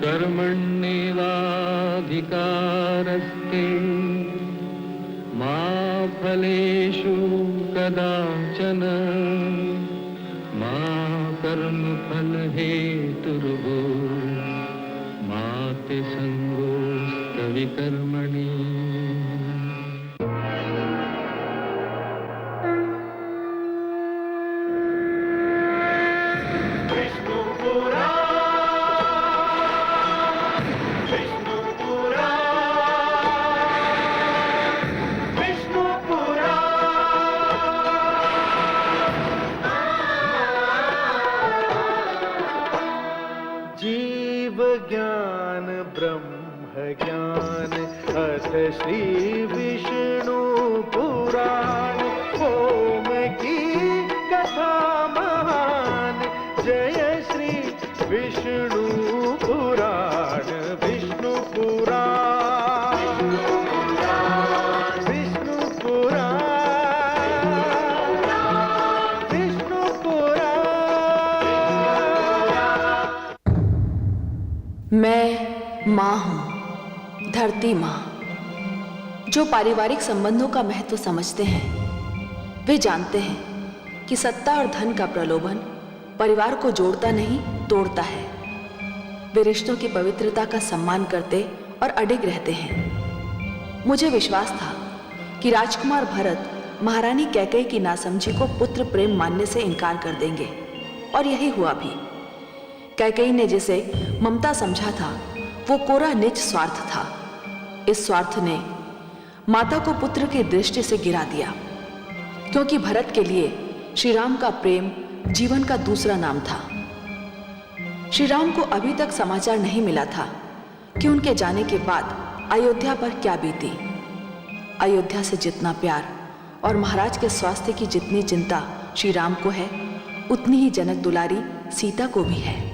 कर्मण्येवाधिकारस्ते मा फलेषु कदाचन मा कर्मफलहेतुर्भूः मा ते संगोऽस्तविकर्मणि। जीव ज्ञान ब्रह्म ज्ञान अथ श्री विष्णु पुराण ओम की कथा महान जय श्री विष्णु पुराण विष्णु पुराण विष्णु पुराण विष्णु पुराण। मैं माँ हूँ, धरती माँ। जो पारिवारिक संबंधों का महत्व समझते हैं वे जानते हैं कि सत्ता और धन का प्रलोभन परिवार को जोड़ता नहीं तोड़ता है। वे रिश्तों की पवित्रता का सम्मान करते और अडिग रहते हैं। मुझे विश्वास था कि राजकुमार भरत महारानी कैकेयी की नासमझी को पुत्र प्रेम मानने से इनकार कर देंगे, और यही हुआ भी। कैकेयी ने जिसे ममता समझा था वो कोरा निज स्वार्थ था। इस स्वार्थ ने माता को पुत्र की दृष्टि से गिरा दिया, क्योंकि भरत के लिए श्री राम का प्रेम जीवन का दूसरा नाम था। श्री राम को अभी तक समाचार नहीं मिला था कि उनके जाने के बाद अयोध्या पर क्या बीती। अयोध्या से जितना प्यार और महाराज के स्वास्थ्य की जितनी चिंता श्री राम को है, उतनी ही जनक दुलारी सीता को भी है।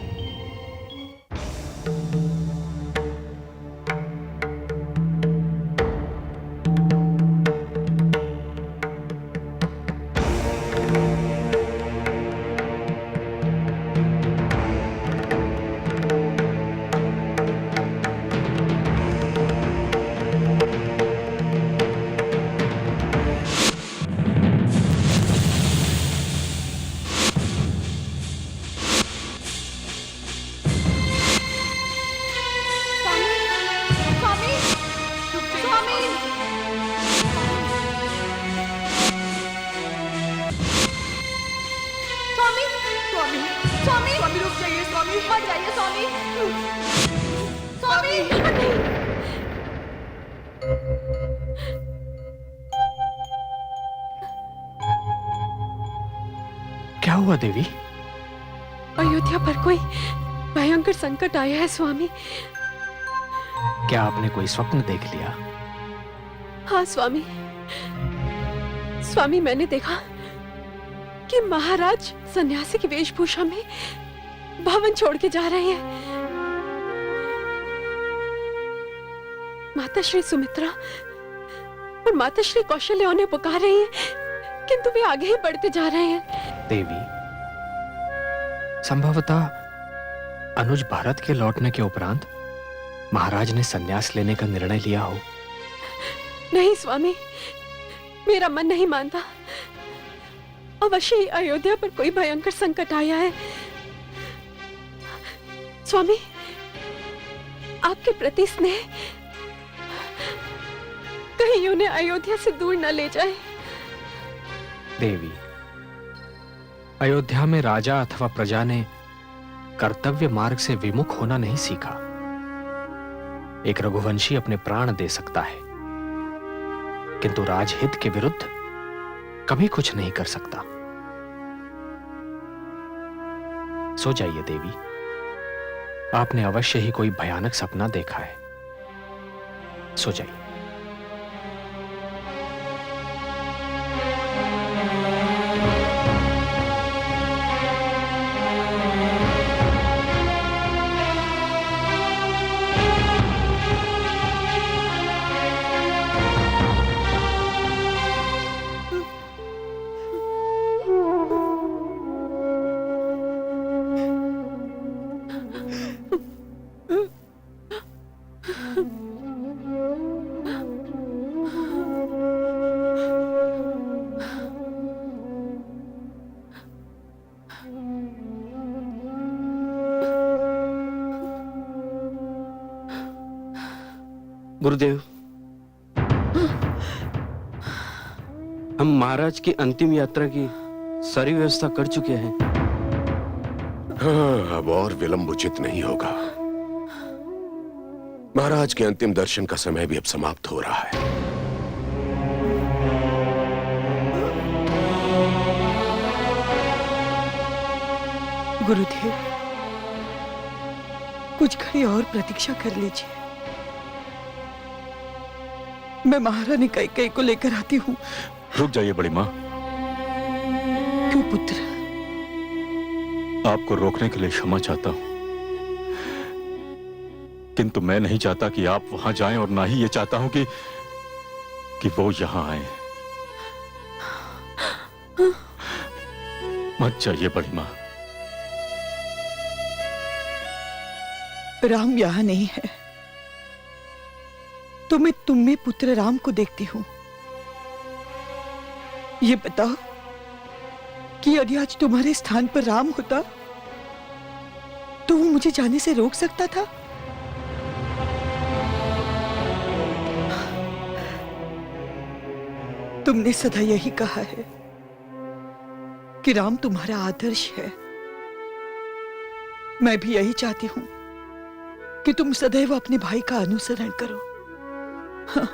क्या हुआ देवी? अयोध्या पर कोई भयंकर संकट आया है स्वामी। क्या आपने कोई स्वप्न देख लिया? हाँ स्वामी, स्वामी मैंने देखा कि महाराज सन्यासी की वेशभूषा में भवन छोड़ के जा रहे हैं। माता श्री सुमित्रा और माता श्री कौशल्या उन्हें पुकार रही हैं, किंतु वे आगे ही बढ़ते जा रहे हैं। देवी, संभवतः अनुज भारत के लौटने के उपरांत महाराज ने संन्यास लेने का निर्णय लिया हो। नहीं स्वामी, मेरा मन नहीं मानता। अवश्य ही अयोध्या पर कोई भयंकर संकट आया है। स्वामी, आपके प्रति स्नेह कहीं उन्हें अयोध्या से दूर न ले जाए। देवी, अयोध्या में राजा अथवा प्रजा ने कर्तव्य मार्ग से विमुख होना नहीं सीखा। एक रघुवंशी अपने प्राण दे सकता है, किंतु राजहित के विरुद्ध कभी कुछ नहीं कर सकता। सो जाइए देवी, आपने अवश्य ही कोई भयानक सपना देखा है। सो जाइए। गुरुदेव, हम महाराज की अंतिम यात्रा की सारी व्यवस्था कर चुके हैं। हाँ, अब और विलंब उचित नहीं होगा। महाराज के अंतिम दर्शन का समय भी अब समाप्त हो रहा है। गुरुदेव, कुछ घड़ी और प्रतीक्षा कर लीजिए। मैं महारानी कैकेयी को लेकर आती हूँ। रुक जाइए बड़ी माँ। क्यों पुत्र? आपको रोकने के लिए क्षमा चाहता हूं, किंतु मैं नहीं चाहता कि आप वहां जाएं और ना ही ये चाहता हूं कि वो यहां आए। मत जाइए बड़ी माँ। राम यहाँ नहीं है तो मैं तुम में पुत्र राम को देखती हूँ। ये बताओ कि यदि आज तुम्हारे स्थान पर राम होता तो वो मुझे जाने से रोक सकता था? तुमने सदा यही कहा है कि राम तुम्हारा आदर्श है। मैं भी यही चाहती हूं कि तुम सदैव अपने भाई का अनुसरण करो। हाँ।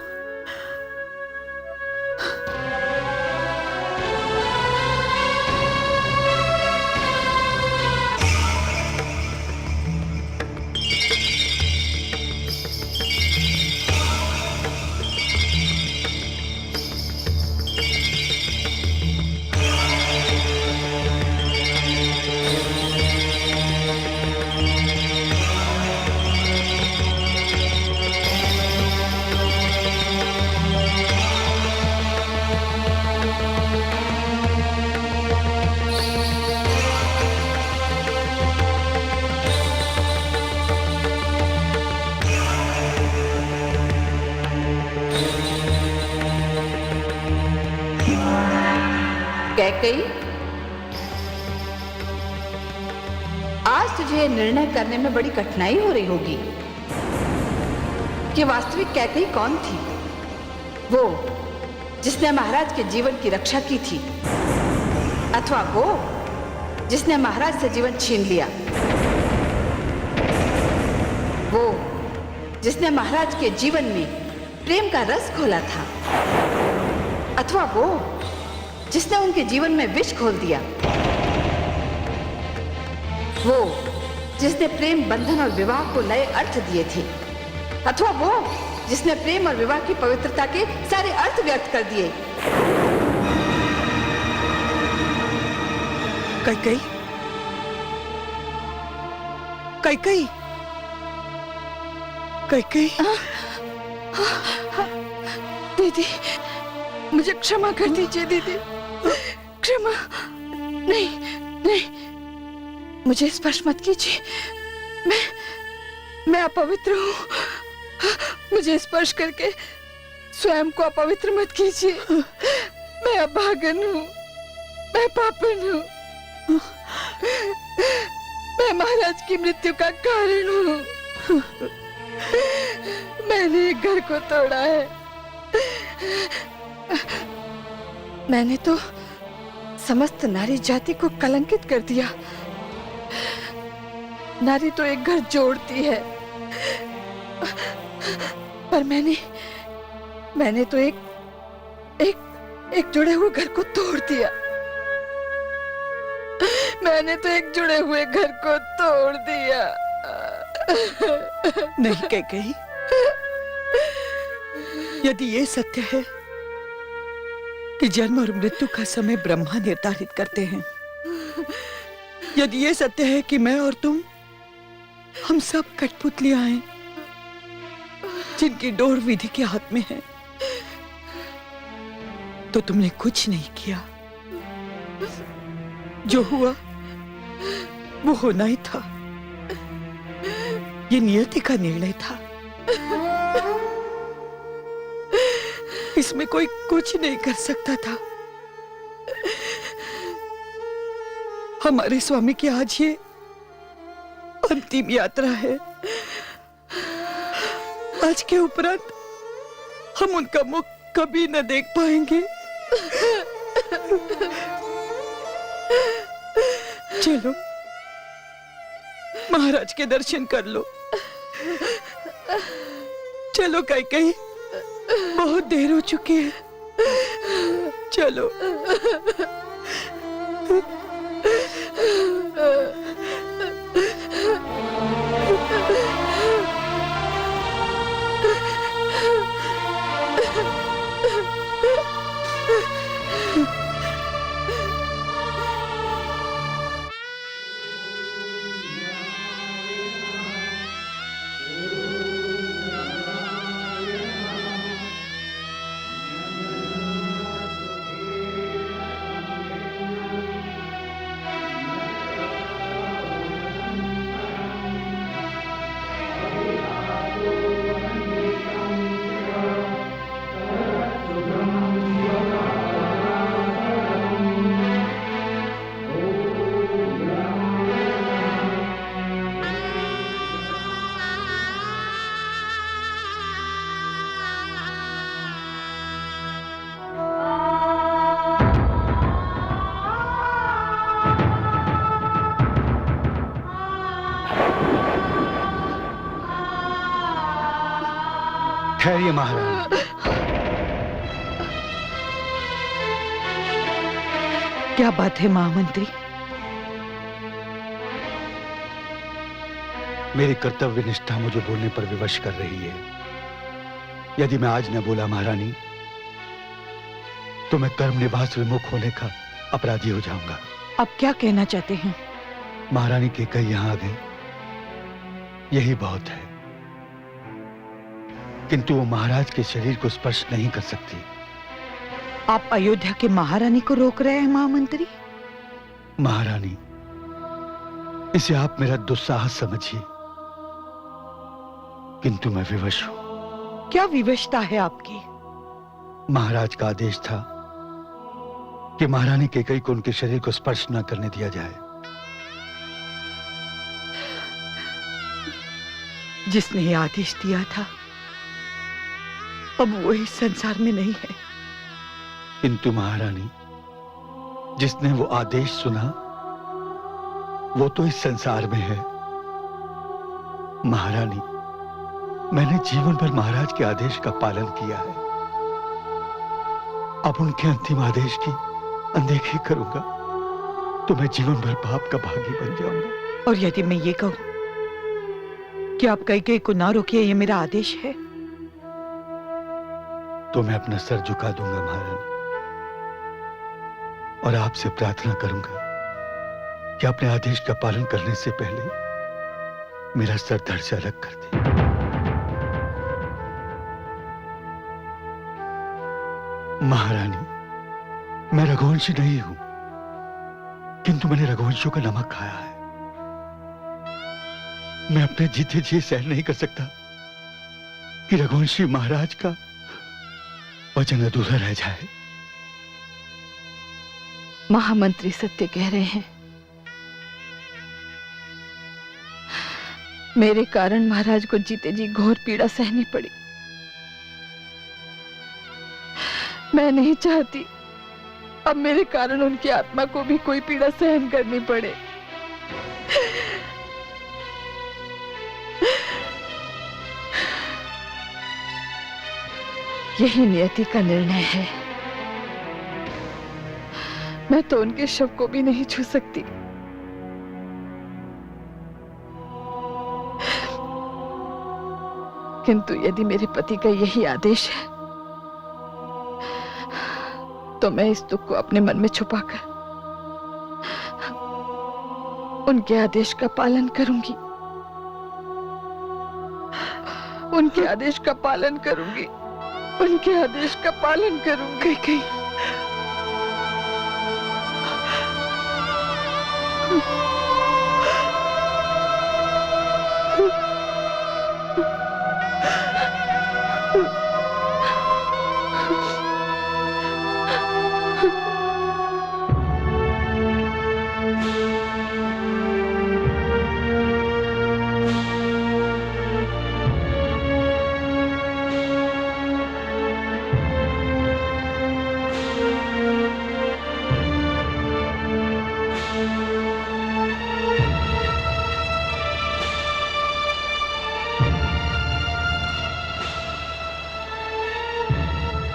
कैकेयी, आज तुझे निर्णय करने में बड़ी कठिनाई हो रही होगी कि वास्तविक कैकेयी कौन थी। वो जिसने महाराज के जीवन की रक्षा की थी, अथवा वो जिसने महाराज से जीवन छीन लिया। वो जिसने महाराज के जीवन में प्रेम का रस घोला था, अथवा वो जिसने उनके जीवन में विष घोल दिया। वो जिसने प्रेम बंधन और विवाह को नए अर्थ दिए थे, अथवा वो जिसने प्रेम और विवाह की पवित्रता के सारे अर्थ व्यर्थ कर दिए। कैकेयी, कैकेयी, कैकेयी। दीदी, मुझे क्षमा कर दीजिए दीदी, क्षमा। नहीं नहीं, मुझे स्पर्श मत कीजिए। मैं अपवित्र हूँ। मुझे स्पर्श करके स्वयं को अपवित्र मत कीजिए। मैं अभागन हूँ, मैं पापन हूँ, मैं महाराज की मृत्यु का कारण हूँ। मैंने एक घर को तोड़ा है। मैंने तो समस्त नारी जाति को कलंकित कर दिया। नारी तो एक घर जोड़ती है, पर मैंने तो एक जुड़े हुए घर को तोड़ दिया। मैंने तो एक जुड़े हुए घर को तोड़ दिया। नहीं कैकेयी, यदि ये सत्य है कि जन्म और मृत्यु का समय ब्रह्मा निर्धारित करते हैं, यदि ये सत्य है कि मैं और तुम हम सब कठपुतलियां हैं जिनकी डोर विधि के हाथ में है, तो तुमने कुछ नहीं किया। जो हुआ वो होना ही था। ये नियति का निर्णय था। इसमें कोई कुछ नहीं कर सकता था। हमारे स्वामी की आज ये अंतिम यात्रा है। आज के उपरांत हम उनका मुख कभी न देख पाएंगे। चलो महाराज के दर्शन कर लो। चलो कैकेयी, बहुत देर हो चुकी है। चलो। ठहरिए महाराज। क्या बात है महामंत्री? मेरी कर्तव्य निष्ठा मुझे बोलने पर विवश कर रही है। यदि मैं आज न बोला महारानी, तो मैं कर्म निवास विमुख होने का अपराधी हो जाऊंगा। आप क्या कहना चाहते हैं? महारानी कैकेयी यहां आ गई, यही बहुत है। किंतु वो महाराज के शरीर को स्पर्श नहीं कर सकती। आप अयोध्या के महारानी को रोक रहे हैं महामंत्री? महारानी, इसे आप मेरा दुस्साहस समझिए, किंतु मैं विवश हूं। क्या विवशता है आपकी? महाराज का आदेश था कि महारानी कैकेयी को उनके शरीर को स्पर्श न करने दिया जाए। जिसने ये आदेश दिया था, अब वो इस संसार में नहीं है। किंतु महारानी, जिसने वो आदेश सुना, वो तो इस संसार में है। महारानी, मैंने जीवन भर महाराज के आदेश का पालन किया है। अब उनके अंतिम आदेश की अनदेखी करूंगा तो मैं जीवन भर पाप का भागी बन जाऊंगा। और यदि मैं ये कहूं कि आप कैकेयी को ना रोकिए, ये मेरा आदेश है, तो मैं अपना सर झुका दूंगा महारानी, और आपसे प्रार्थना करूंगा कि अपने आदेश का पालन करने से पहले मेरा सर धड़ से अलग कर दे। महारानी, मैं रघुवंशी नहीं हूं, किंतु मैंने रघुवंशियों का नमक खाया है। मैं अपने जीते जी सहन नहीं कर सकता कि रघुवंशी महाराज का वचन अधूरा रह जाए। महामंत्री सत्य कह रहे हैं। मेरे कारण महाराज को जीते जी घोर पीड़ा सहनी पड़ी। मैं नहीं चाहती अब मेरे कारण उनकी आत्मा को भी कोई पीड़ा सहन करनी पड़े। यही नियति का निर्णय है। मैं तो उनके शव को भी नहीं छू सकती। किंतु यदि मेरे पति का यही आदेश है, तो मैं इस दुख को अपने मन में छुपाकर उनके आदेश का पालन करूंगी। उनके आदेश का पालन करूंगी। उनके आदेश का पालन करूंगी। कहीं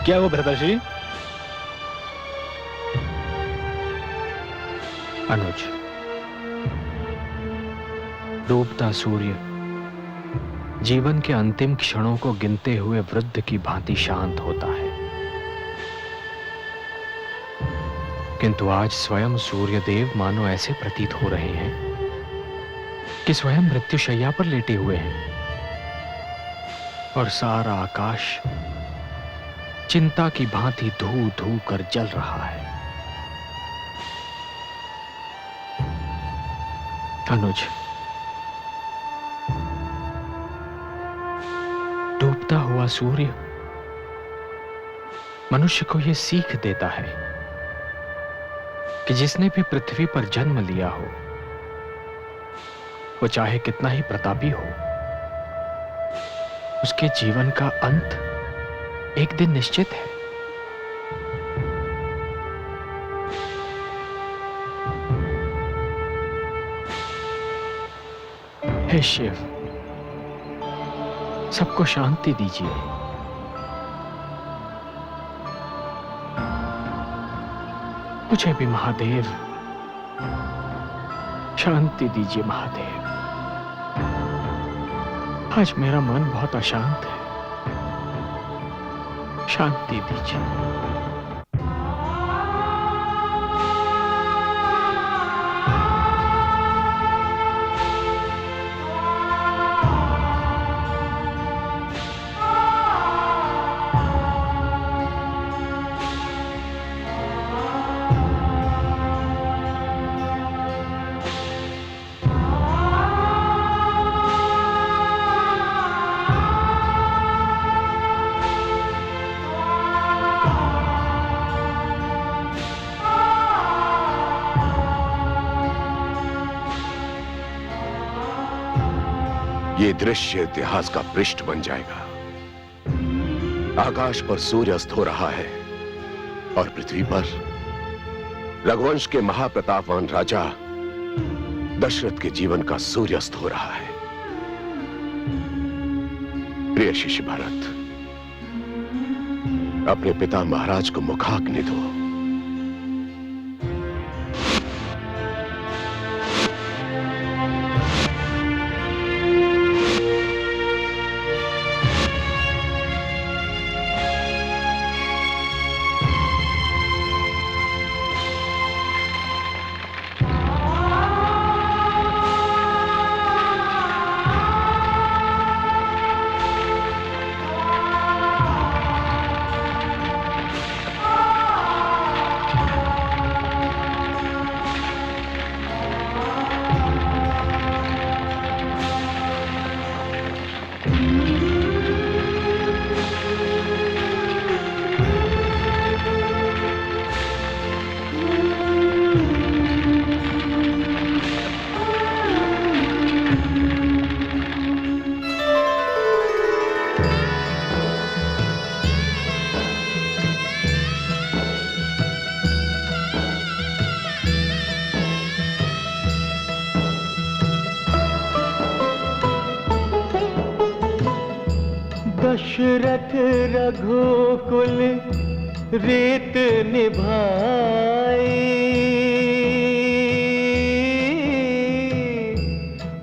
क्या वो भ्राताश्री? अनुज, डूबता सूर्य जीवन के अंतिम क्षणों को गिनते हुए वृद्ध की भांति शांत होता है, किंतु आज स्वयं सूर्यदेव मानो ऐसे प्रतीत हो रहे हैं कि स्वयं मृत्युशैया पर लेटे हुए हैं और सारा आकाश चिंता की भांति धू धू कर जल रहा है। अनुज, डूबता हुआ सूर्य मनुष्य को यह सीख देता है कि जिसने भी पृथ्वी पर जन्म लिया हो, वो चाहे कितना ही प्रतापी हो, उसके जीवन का अंत एक दिन निश्चित है। हे शिव, सबको शांति दीजिए। मुझे भी महादेव शांति दीजिए। महादेव, आज मेरा मन बहुत अशांत है, शांति दीजिए। ये दृश्य इतिहास का पृष्ठ बन जाएगा। आकाश पर सूर्य अस्त हो रहा है और पृथ्वी पर रघुवंश के महाप्रतापवान राजा दशरथ के जीवन का सूर्यास्त हो रहा है। प्रिय शिष्य भरत, अपने पिता महाराज को मुखाग्नि दो। दशरथ रघुकुल रीत निभाए,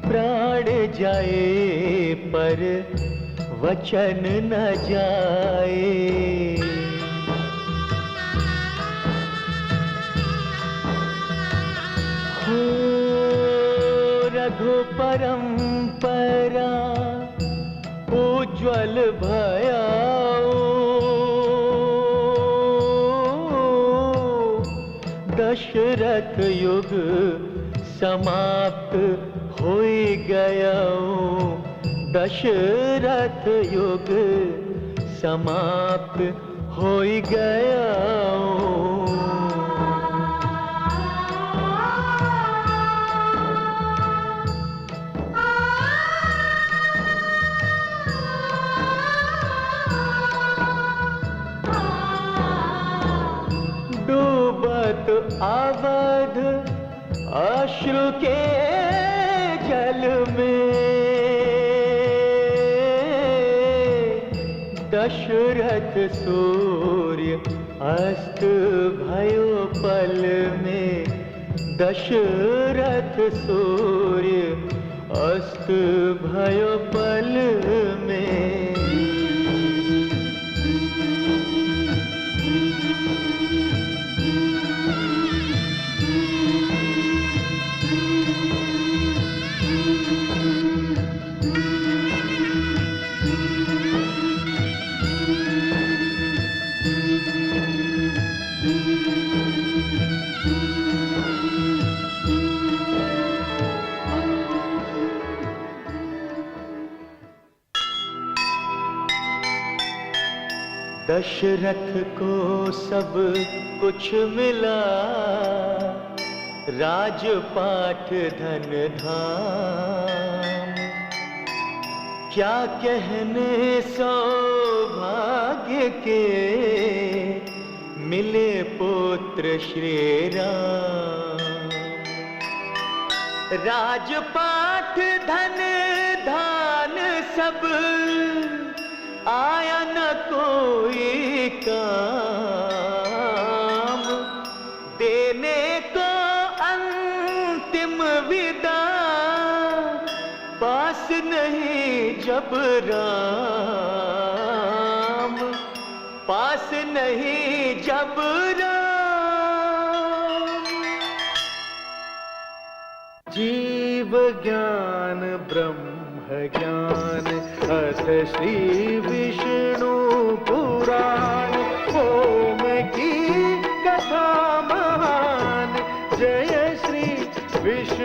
प्राण जाए पर वचन न जाए। हो रघु परंपरा उज्ज्वल भयाओ, दशरथ युग समाप्त हो गया। दशरथ युग समाप्त हो गया। अवध अश्रु के जल में, दशरथ सो अस्त भयो पल में दशरथ सूर्य, अस्त भयो पल में। दशरथ को सब कुछ मिला, राजपाट धन धाम, क्या कहने सौभाग्य के, मिले पुत्र श्री राम। राजपाट धन धान सब आया न कोई काम, देने को अंतिम विदा, पास नहीं जब राम, पास नहीं जब राम। जीव ज्ञान ब्रह्म ज्ञान अथ श्री विष्णु पुराण, ओम की कथा महान, जय श्री विष्णु